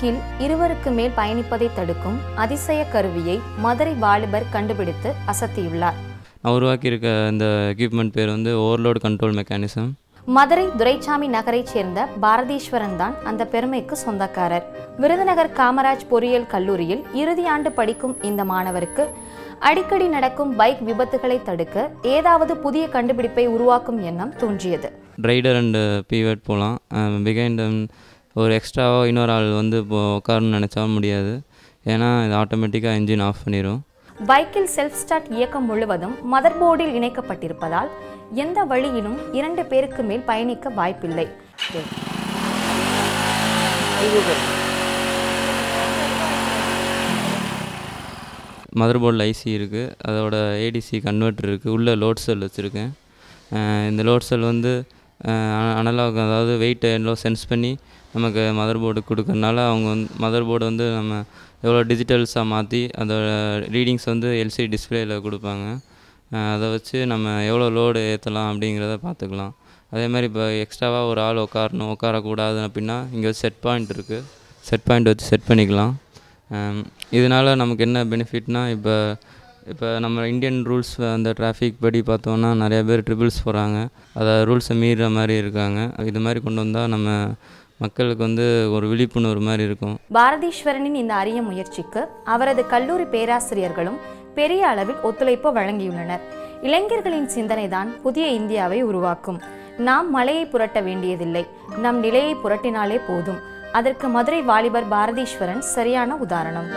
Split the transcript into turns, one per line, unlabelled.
பைக்கில் இருவருக்கு மேல் பயணிப்பதை தடுக்கும் அதிசய கருவியை மதுரை வாலிபர் கண்டுபிடித்து அசத்தியுள்ளார்.
நான் உருவாக்கியிருக்க இந்த எக்யூப்மெண்ட் பேர் வந்து overload control mechanism.
Madurai Duraisamy நகரைச் சேர்ந்த பாரதீஸ்வரன் தான் அந்த பெருமைக்கு சொந்தக்காரர். விருதுநகர் காமராஜ் பொறியியல் கல்லூரியில் இறுதி ஆண்டு படிக்கும் இந்த மாணவருக்கு அடிக்கடி நடக்கும் பைக் விபத்துகளை தடுக்க ஏதாவது புதிய கண்டுபிடிப்பை உருவாக்கும் எண்ணம் தோன்றியது.
ரைடர் அண்ட் பீவட் போகலாம். பிகைண்ட் ஒரு எக்ஸ்ட்ராவாக இன்னொரு ஆள் வந்து இப்போ உட்காரணும்னு நினச்சாலும் முடியாது. ஏன்னா இது ஆட்டோமேட்டிக்காக இன்ஜின் ஆஃப் பண்ணிடும்.
பைக்கில் செல்ஃப் ஸ்டார்ட் இயக்கம் முழுவதும் மதர் போர்டில் இணைக்கப்பட்டிருப்பதால் எந்த வழியிலும் 2 பேருக்கு மேல் பயணிக்க வாய்ப்பில்லை.
மதர் போர்டில் ஐசி இருக்குது, அதோட ஏடிசி கன்வெர்ட்டர் இருக்குது, உள்ளே லோட் செல் வச்சுருக்கேன். இந்த லோட் செல் வந்து அனலாக், அதாவது வெயிட் எவ்வளோ சென்ஸ் பண்ணி நமக்கு மதர் போர்டு கொடுக்கறனால அவங்க வந்து மதர் போர்டு வந்து நம்ம எவ்வளோ டிஜிட்டல்ஸாக மாற்றி அதோட ரீடிங்ஸ் வந்து எல்சிடி டிஸ்பிளேயில் கொடுப்பாங்க. அதை வச்சு நம்ம எவ்வளோ லோடு ஏற்றலாம் அப்படிங்கிறத பார்த்துக்கலாம். அதே மாதிரி இப்போ எக்ஸ்ட்ராவாக ஒரு ஆள் உட்காரக்கூடாது அப்படின்னா இங்கே செட் பாயிண்ட் இருக்குது, செட் பாயிண்ட் வச்சு செட் பண்ணிக்கலாம். இதனால் நமக்கு என்ன பெனிஃபிட்னால், இப்போ நம்ம இந்தியன் ரூல்ஸ் அந்த டிராஃபிக் படி பார்த்தோன்னா நிறைய பேர் ட்ரிபிள்ஸ் போகிறாங்க, அதை ரூல்ஸை மீறுற மாதிரி இருக்காங்க. இது மாதிரி கொண்டு வந்தால் நம்ம மக்களுக்கு வந்து ஒரு விழிப்புணர்வு மாதிரி இருக்கும்.
பாரதீஸ்வரனின் இந்த அரிய முயற்சிக்கு அவரது கல்லூரி பேராசிரியர்களும் பெரிய அளவில் ஒத்துழைப்பு வழங்கியுள்ளனர். இளைஞர்களின் சிந்தனைதான் புதிய இந்தியாவை உருவாக்கும். நாம் மலையை புரட்ட வேண்டியதில்லை, நம் நிலையை புரட்டினாலே போதும். அதற்கு மதுரை வாலிபர் பாரதீஸ்வரன் சரியான உதாரணம்.